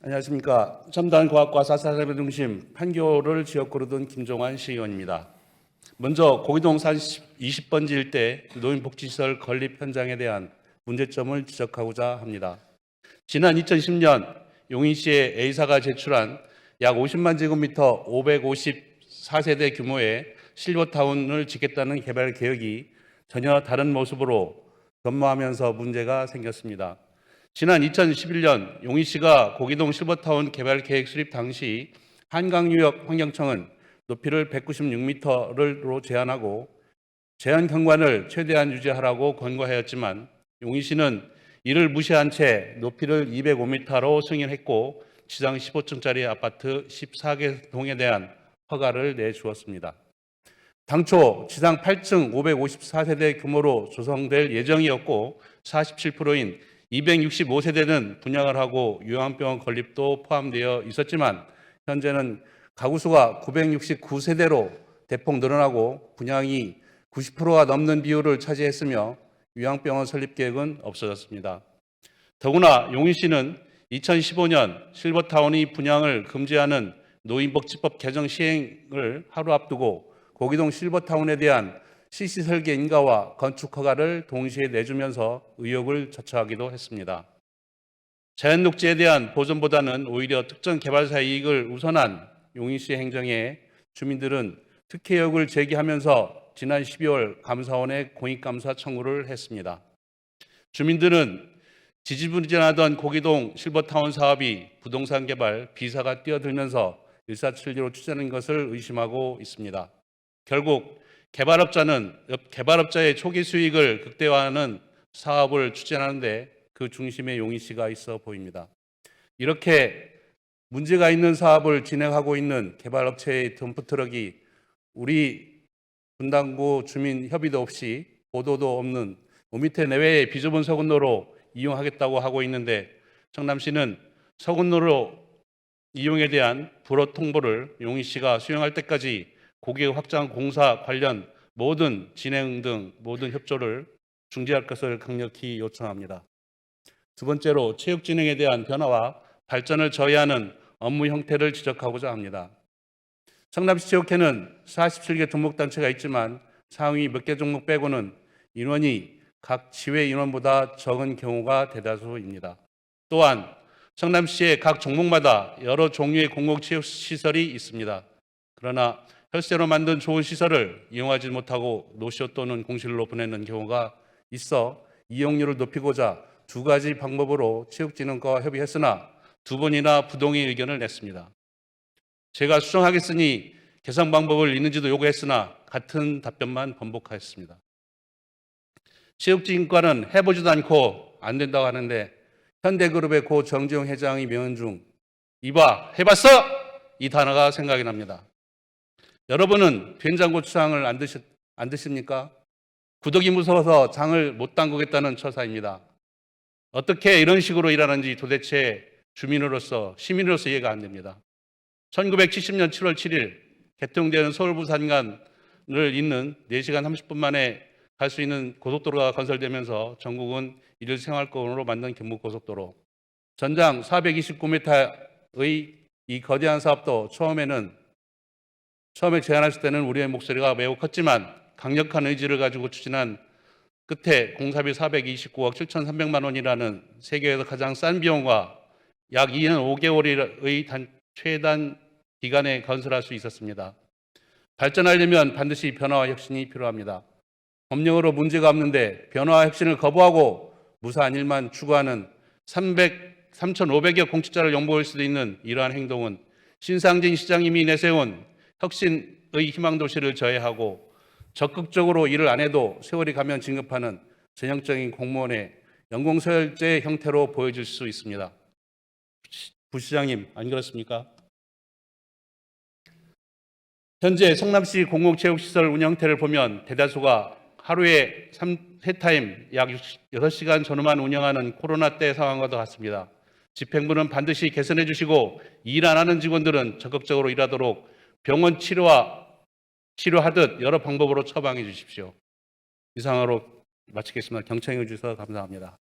안녕하십니까. 첨단 과학과 4차 산업 중심 판교를 지역구로 둔 김종환 시의원입니다. 먼저 고기동 20번지 일대 노인복지시설 건립 현장에 대한 문제점을 지적하고자 합니다. 지난 2010년 용인시의 A사가 제출한 약 50만 제곱미터 554세대 규모의 실버타운을 짓겠다는 개발 계획이 전혀 다른 모습으로 변모하면서 문제가 생겼습니다. 지난 2011년 용인시가 고기동 실버타운 개발 계획 수립 당시 한강유역 환경청은 높이를 196m로 제한하고 제한 경관을 최대한 유지하라고 권고하였지만 용인시는 이를 무시한 채 높이를 205m로 승인했고 지상 15층짜리 아파트 14개 동에 대한 허가를 내주었습니다. 당초 지상 8층 554세대 규모로 조성될 예정이었고 47%인 265세대는 분양을 하고 요양병원 건립도 포함되어 있었지만 현재는 가구 수가 969세대로 대폭 늘어나고 분양이 90%가 넘는 비율을 차지했으며 요양병원 설립 계획은 없어졌습니다. 더구나 용인시는 2015년 실버타운이 분양을 금지하는 노인복지법 개정 시행을 하루 앞두고 고기동 실버타운에 대한 CC 설계 인가와 건축 허가를 동시에 내주면서 의혹을 자초하기도 했습니다. 자연녹지에 대한 보존보다는 오히려 특정 개발사 이익을 우선한 용인시 행정에 주민들은 특혜 의혹을 제기하면서 지난 12월 감사원에 공익감사 청구를 했습니다. 주민들은 지지부진하던 고기동 실버타운 사업이 부동산 개발 비사가 뛰어들면서 일사천리로 추진하는 것을 의심하고 있습니다. 결국 개발업자의 초기 수익을 극대화하는 사업을 추진하는데 그 중심에 용인시가 있어 보입니다. 이렇게 문제가 있는 사업을 진행하고 있는 개발업체의 덤프트럭이 우리 분당구 주민 협의도 없이 보도도 없는 5m 내외의 비좁은 서군로로 이용하겠다고 하고 있는데 청남시는 서군로로 이용에 대한 불허 통보를 용인시가 수용할 때까지 고객 확장 공사 관련 모든 진행 등 모든 협조를 중지할 것을 강력히 요청합니다. 두 번째로 체육 진행에 대한 변화와 발전을 저해하는 업무 형태를 지적하고자 합니다. 청남시 체육회는 47개 종목단체가 있지만 상위 몇 개 종목 빼고는 인원이 각 지회 인원보다 적은 경우가 대다수입니다. 또한 청남시의 각 종목마다 여러 종류의 공공체육시설이 있습니다. 그러나 혈세로 만든 좋은 시설을 이용하지 못하고 노쇼 또는 공실로 보내는 경우가 있어 이용률을 높이고자 두 가지 방법으로 체육진흥과와 협의했으나 두 번이나 부동의 의견을 냈습니다. 제가 수정하겠으니 개선 방법을 있는지도 요구했으나 같은 답변만 번복하였습니다. 체육진흥과는 해보지도 않고 안 된다고 하는데 현대그룹의 고 정재용 회장이 명언 중 이봐 해봤어? 이 단어가 생각이 납니다. 여러분은 된장고추장을 안 드십니까? 구더기 무서워서 장을 못 담그겠다는 처사입니다. 어떻게 이런 식으로 일하는지 도대체 주민으로서 시민으로서 이해가 안 됩니다. 1970년 7월 7일 개통되는 서울 부산 간을 잇는 4시간 30분 만에 갈 수 있는 고속도로가 건설되면서 전국은 일일 생활권으로 만든 경부고속도로. 전장 429m의 이 거대한 사업도 처음에 제안했을 때는 우리의 목소리가 매우 컸지만 강력한 의지를 가지고 추진한 끝에 공사비 429억 7,300만 원이라는 세계에서 가장 싼 비용과 약 2년 5개월의 최단 기간에 건설할 수 있었습니다. 발전하려면 반드시 변화와 혁신이 필요합니다. 법령으로 문제가 없는데 변화와 혁신을 거부하고 무사한 일만 추구하는 3,500여 공직자를 영보할 수도 있는 이러한 행동은 신상진 시장님이 내세운 혁신의 희망도시를 저해하고 적극적으로 일을 안 해도 세월이 가면 진급하는 전형적인 공무원의 연공서열제 형태로 보여질 수 있습니다. 부시장님, 안 그렇습니까? 현재 성남시 공공체육시설 운영 형태를 보면 대다수가 하루에 3타임 약 6시간 전후만 운영하는 코로나 때 상황과도 같습니다. 집행부는 반드시 개선해 주시고 일 안 하는 직원들은 적극적으로 일하도록 병원 치료하듯 여러 방법으로 처방해 주십시오. 이상으로 마치겠습니다. 경청해 주셔서 감사합니다.